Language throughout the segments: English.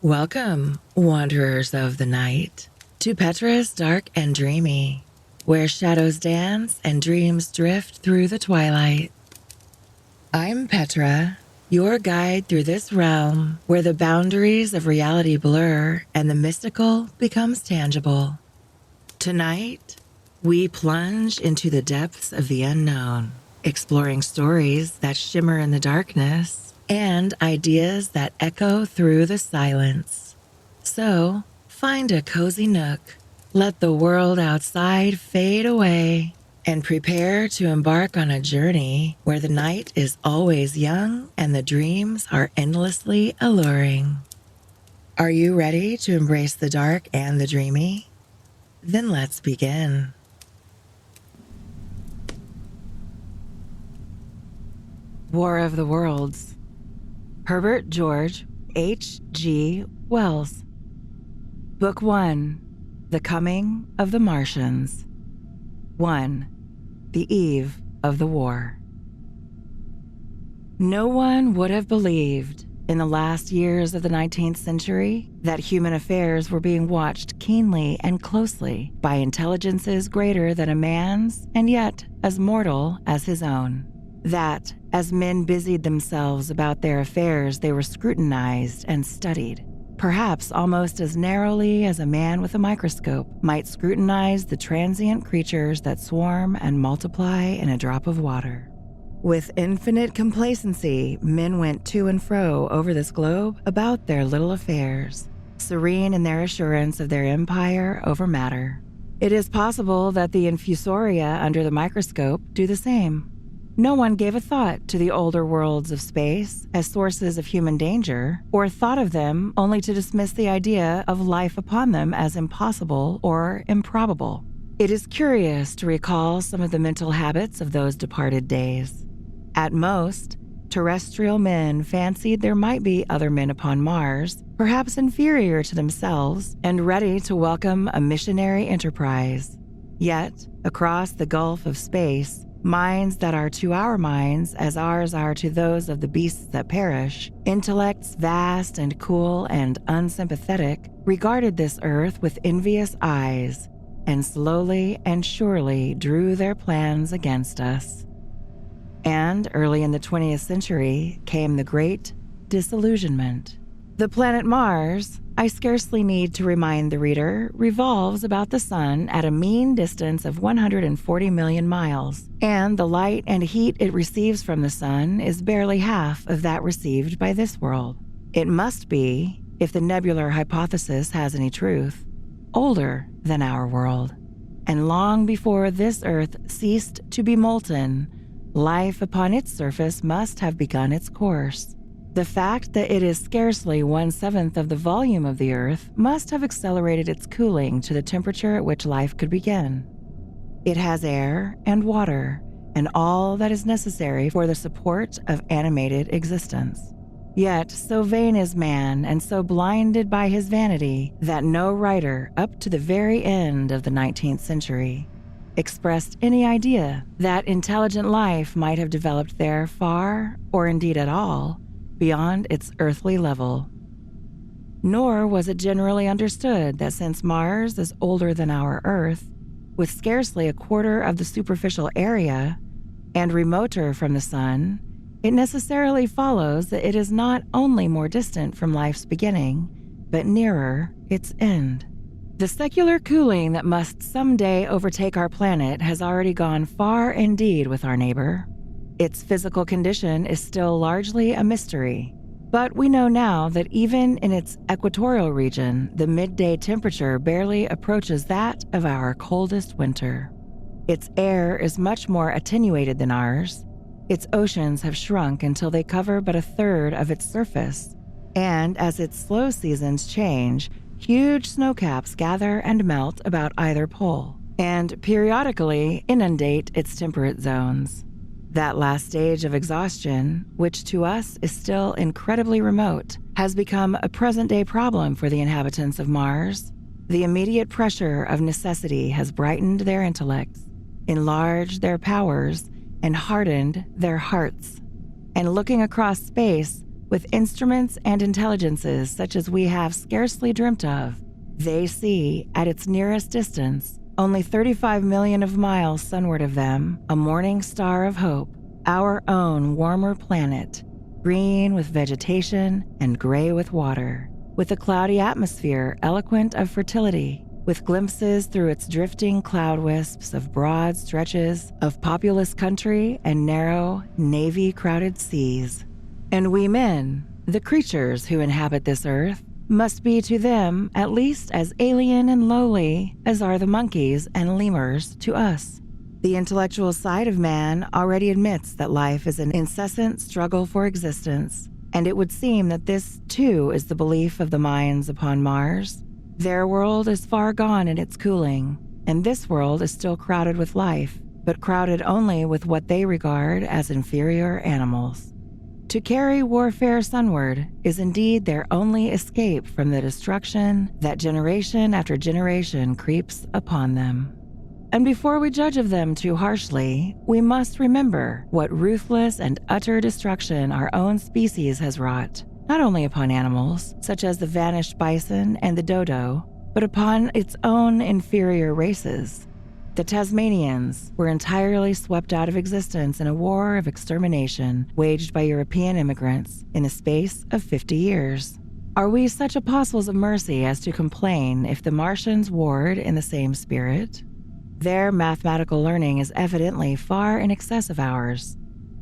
Welcome, wanderers of the night, to Petra's Dark and Dreamy, where shadows dance and dreams drift through the twilight. I'm Petra, your guide through this realm where the boundaries of reality blur and the mystical becomes tangible. Tonight, we plunge into the depths of the unknown, exploring stories that shimmer in the darkness and ideas that echo through the silence. So, find a cozy nook, let the world outside fade away, and prepare to embark on a journey where the night is always young and the dreams are endlessly alluring. Are you ready to embrace the dark and the dreamy? Then let's begin. War of the Worlds. Herbert George H.G. Wells. Book 1. The Coming of the Martians. 1. The Eve of the War. No one would have believed in the last years of the 19th century that human affairs were being watched keenly and closely by intelligences greater than a man's and yet as mortal as his own. That, as men busied themselves about their affairs, they were scrutinized and studied, perhaps almost as narrowly as a man with a microscope might scrutinize the transient creatures that swarm and multiply in a drop of water. With infinite complacency, men went to and fro over this globe about their little affairs, serene in their assurance of their empire over matter. It is possible that the infusoria under the microscope do the same. No one gave a thought to the older worlds of space as sources of human danger, or thought of them only to dismiss the idea of life upon them as impossible or improbable. It is curious to recall some of the mental habits of those departed days. At most, terrestrial men fancied there might be other men upon Mars, perhaps inferior to themselves and ready to welcome a missionary enterprise. Yet, across the gulf of space, minds that are to our minds as ours are to those of the beasts that perish, intellects vast and cool and unsympathetic, regarded this earth with envious eyes, and slowly and surely drew their plans against us. And early in the 20th century came the Great Disillusionment. The planet Mars, I scarcely need to remind the reader, revolves about the sun at a mean distance of 140 million miles, and the light and heat it receives from the sun is barely half of that received by this world. It must be, if the nebular hypothesis has any truth, older than our world. And long before this Earth ceased to be molten, life upon its surface must have begun its course. The fact that it is scarcely 1/7 of the volume of the Earth must have accelerated its cooling to the temperature at which life could begin. It has air and water and all that is necessary for the support of animated existence. Yet, so vain is man and so blinded by his vanity that no writer up to the very end of the 19th century expressed any idea that intelligent life might have developed there far, or indeed at all, beyond its earthly level. Nor was it generally understood that since Mars is older than our Earth, with scarcely a quarter of the superficial area, and remoter from the sun, it necessarily follows that it is not only more distant from life's beginning, but nearer its end. The secular cooling that must someday overtake our planet has already gone far indeed with our neighbor. Its physical condition is still largely a mystery, but we know now that even in its equatorial region, the midday temperature barely approaches that of our coldest winter. Its air is much more attenuated than ours. Its oceans have shrunk until they cover but 1/3 of its surface, and as its slow seasons change, huge snowcaps gather and melt about either pole, and periodically inundate its temperate zones. That last stage of exhaustion, which to us is still incredibly remote, has become a present-day problem for the inhabitants of Mars. The immediate pressure of necessity has brightened their intellects, enlarged their powers, and hardened their hearts. And looking across space, with instruments and intelligences such as we have scarcely dreamt of. They see, at its nearest distance, only 35 million of miles sunward of them, a morning star of hope, our own warmer planet, green with vegetation and gray with water, with a cloudy atmosphere eloquent of fertility, with glimpses through its drifting cloud wisps of broad stretches of populous country and narrow, navy-crowded seas. And we men, the creatures who inhabit this earth, must be to them at least as alien and lowly as are the monkeys and lemurs to us. The intellectual side of man already admits that life is an incessant struggle for existence, and it would seem that this, too, is the belief of the minds upon Mars. Their world is far gone in its cooling, and this world is still crowded with life, but crowded only with what they regard as inferior animals. To carry warfare sunward is indeed their only escape from the destruction that generation after generation creeps upon them. And before we judge of them too harshly, we must remember what ruthless and utter destruction our own species has wrought, not only upon animals, such as the vanished bison and the dodo, but upon its own inferior races. The Tasmanians were entirely swept out of existence in a war of extermination waged by European immigrants in the space of 50 years. Are we such apostles of mercy as to complain if the Martians warred in the same spirit? Their mathematical learning is evidently far in excess of ours,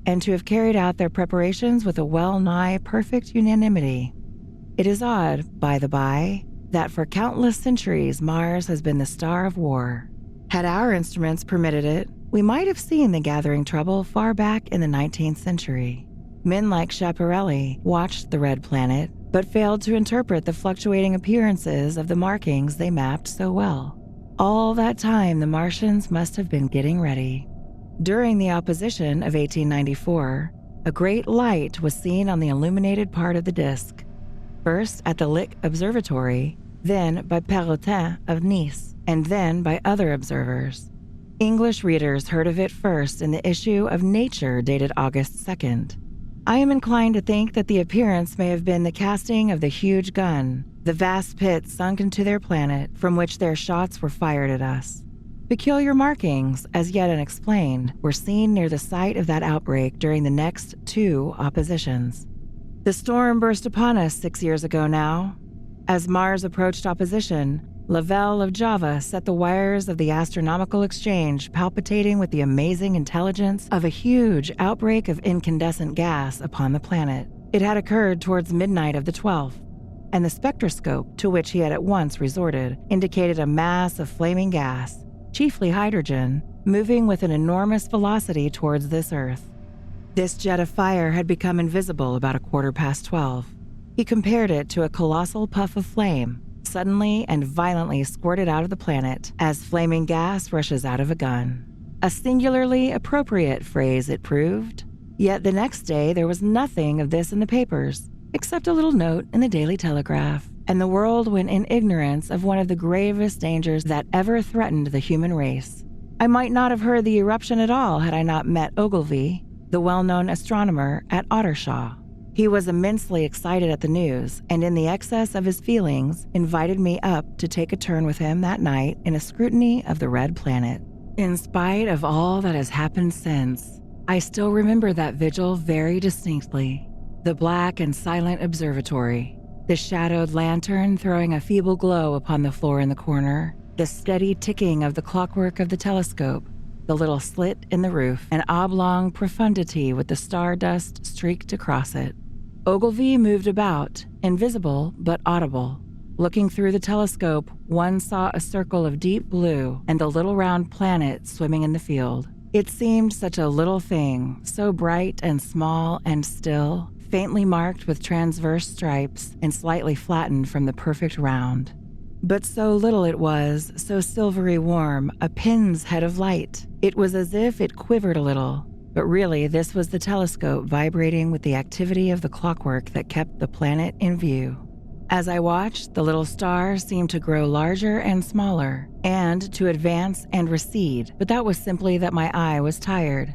and to have carried out their preparations with a well-nigh perfect unanimity. It is odd, by the by, that for countless centuries Mars has been the star of war. Had our instruments permitted it, we might have seen the gathering trouble far back in the 19th century. Men like Schiaparelli watched the red planet, but failed to interpret the fluctuating appearances of the markings they mapped so well. All that time, the Martians must have been getting ready. During the opposition of 1894, a great light was seen on the illuminated part of the disk, first at the Lick Observatory, then by Perrotin of Nice, and then by other observers. English readers heard of it first in the issue of Nature dated August 2nd. I am inclined to think that the appearance may have been the casting of the huge gun, the vast pit sunk into their planet from which their shots were fired at us. Peculiar markings, as yet unexplained, were seen near the site of that outbreak during the next two oppositions. The storm burst upon us 6 years ago now. As Mars approached opposition, Lavelle of Java set the wires of the astronomical exchange palpitating with the amazing intelligence of a huge outbreak of incandescent gas upon the planet. It had occurred towards midnight of the 12th, and the spectroscope to which he had at once resorted indicated a mass of flaming gas, chiefly hydrogen, moving with an enormous velocity towards this Earth. This jet of fire had become invisible about 12:15. He compared it to a colossal puff of flame, suddenly and violently squirted out of the planet as flaming gas rushes out of a gun. A singularly appropriate phrase it proved. Yet the next day there was nothing of this in the papers, except a little note in the Daily Telegraph, and the world went in ignorance of one of the gravest dangers that ever threatened the human race. I might not have heard the eruption at all had I not met Ogilvy, the well-known astronomer, at Ottershaw. He was immensely excited at the news, and in the excess of his feelings, invited me up to take a turn with him that night in a scrutiny of the red planet. In spite of all that has happened since, I still remember that vigil very distinctly. The black and silent observatory, the shadowed lantern throwing a feeble glow upon the floor in the corner, the steady ticking of the clockwork of the telescope, the little slit in the roof, an oblong profundity with the stardust streaked across it. Ogilvy moved about, invisible but audible. Looking through the telescope, one saw a circle of deep blue and the little round planet swimming in the field. It seemed such a little thing, so bright and small and still, faintly marked with transverse stripes and slightly flattened from the perfect round. But so little it was, so silvery warm, a pin's head of light. It was as if it quivered a little, but really this was the telescope vibrating with the activity of the clockwork that kept the planet in view. As I watched, the little star seemed to grow larger and smaller, and to advance and recede, but that was simply that my eye was tired.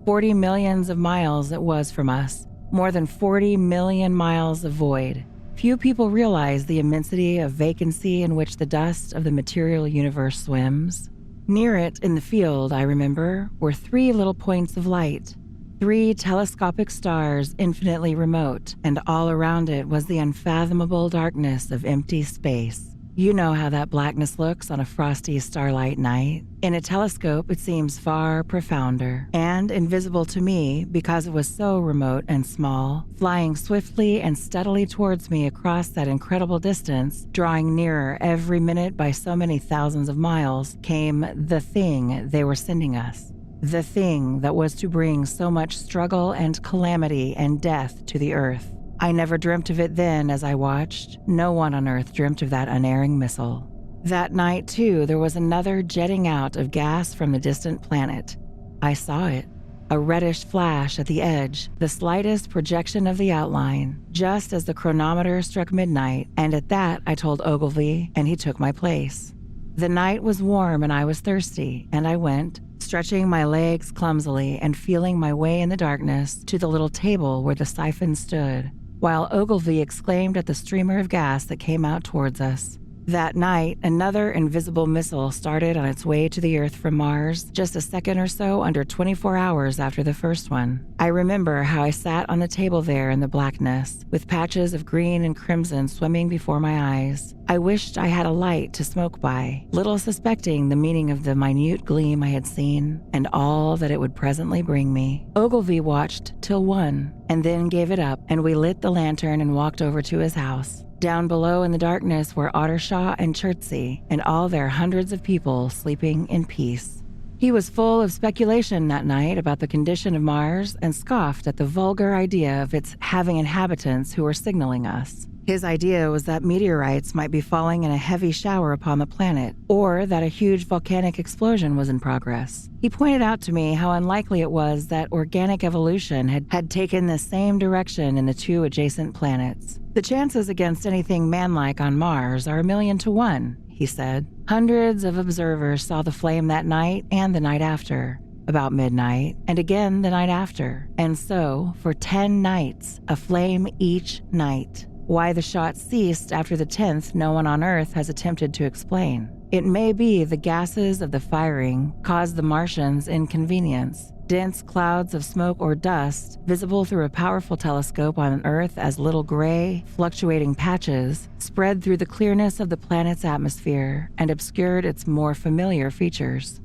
40 millions of miles it was from us, More than 40 million miles of void. Few people realize the immensity of vacancy in which the dust of the material universe swims. Near it in the field, I remember, were 3 little points of light. 3 telescopic stars infinitely remote, and all around it was the unfathomable darkness of empty space. You know how that blackness looks on a frosty starlight night. In a telescope, it seems far profounder and invisible to me because it was so remote and small, flying swiftly and steadily towards me across that incredible distance, drawing nearer every minute by so many thousands of miles, came the thing they were sending us. The thing that was to bring so much struggle and calamity and death to the earth. I never dreamt of it then as I watched. No one on Earth dreamt of that unerring missile. That night, too, there was another jetting out of gas from the distant planet. I saw it. A reddish flash at the edge, the slightest projection of the outline, just as the chronometer struck midnight, and at that I told Ogilvy, and he took my place. The night was warm and I was thirsty, and I went, stretching my legs clumsily and feeling my way in the darkness to the little table where the siphon stood, while Ogilvy exclaimed at the streamer of gas that came out towards us. That night, another invisible missile started on its way to the Earth from Mars, just a second or so under 24 hours after the first one. I remember how I sat on the table there in the blackness, with patches of green and crimson swimming before my eyes. I wished I had a light to smoke by, little suspecting the meaning of the minute gleam I had seen, and all that it would presently bring me. Ogilvy watched till 1, and then gave it up, and we lit the lantern and walked over to his house. Down below in the darkness were Ottershaw and Chertsey, and all their hundreds of people sleeping in peace. He was full of speculation that night about the condition of Mars and scoffed at the vulgar idea of its having inhabitants who were signaling us. His idea was that meteorites might be falling in a heavy shower upon the planet, or that a huge volcanic explosion was in progress. He pointed out to me how unlikely it was that organic evolution had taken the same direction in the 2 adjacent planets. The chances against anything manlike on Mars are 1,000,000 to 1, he said. Hundreds of observers saw the flame that night and the night after, about midnight, and again the night after. And so, for 10 nights, a flame each night. Why the shot ceased after the 10th, no one on Earth has attempted to explain. It may be the gases of the firing caused the Martians inconvenience. Dense clouds of smoke or dust, visible through a powerful telescope on Earth as little gray, fluctuating patches, spread through the clearness of the planet's atmosphere and obscured its more familiar features.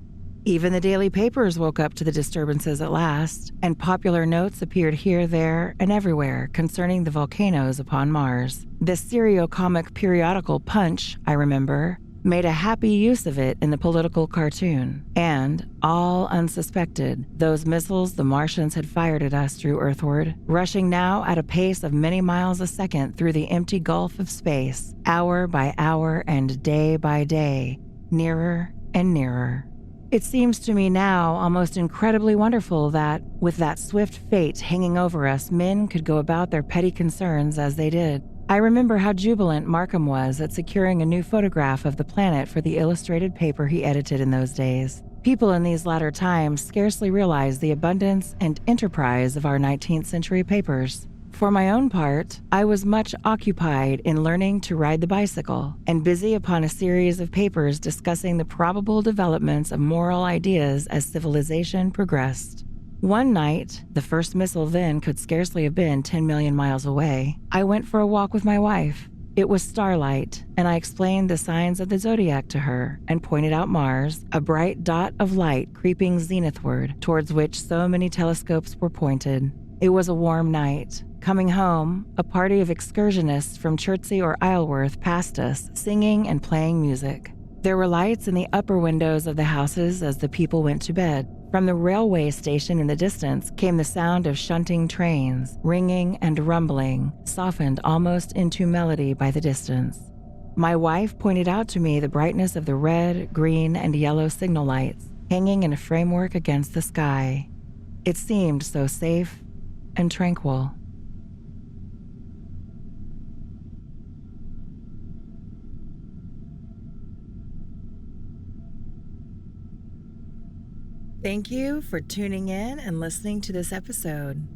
Even the daily papers woke up to the disturbances at last, and popular notes appeared here, there, and everywhere concerning the volcanoes upon Mars. The serio-comic periodical Punch, I remember, made a happy use of it in the political cartoon. And, all unsuspected, those missiles the Martians had fired at us drew earthward, rushing now at a pace of many miles a second through the empty gulf of space, hour by hour and day by day, nearer and nearer. It seems to me now almost incredibly wonderful that, with that swift fate hanging over us, men could go about their petty concerns as they did. I remember how jubilant Markham was at securing a new photograph of the planet for the illustrated paper he edited in those days. People in these latter times scarcely realize the abundance and enterprise of our 19th century papers. For my own part, I was much occupied in learning to ride the bicycle and busy upon a series of papers discussing the probable developments of moral ideas as civilization progressed. One night, the first missile then could scarcely have been 10 million miles away, I went for a walk with my wife. It was starlight, and I explained the signs of the zodiac to her and pointed out Mars, a bright dot of light creeping zenithward, towards which so many telescopes were pointed. It was a warm night. Coming home, a party of excursionists from Chertsey or Isleworth passed us, singing and playing music. There were lights in the upper windows of the houses as the people went to bed. From the railway station in the distance came the sound of shunting trains, ringing and rumbling, softened almost into melody by the distance. My wife pointed out to me the brightness of the red, green, and yellow signal lights hanging in a framework against the sky. It seemed so safe and tranquil. Thank you for tuning in and listening to this episode.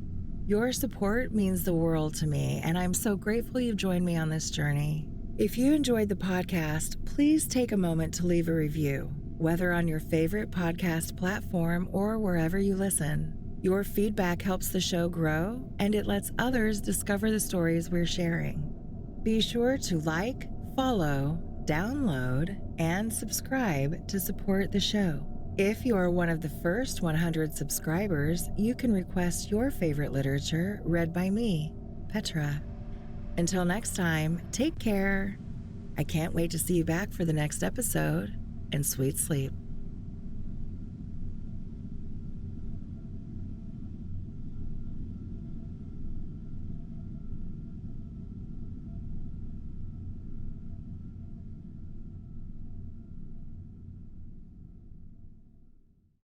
Your support means the world to me, and I'm so grateful you've joined me on this journey. If you enjoyed the podcast, please take a moment to leave a review, whether on your favorite podcast platform or wherever you listen. Your feedback helps the show grow, and it lets others discover the stories we're sharing. Be sure to like, follow, download, and subscribe to support the show. If you are one of the first 100 subscribers, you can request your favorite literature read by me, Petra. Until next time, take care. I can't wait to see you back for the next episode, and sweet sleep.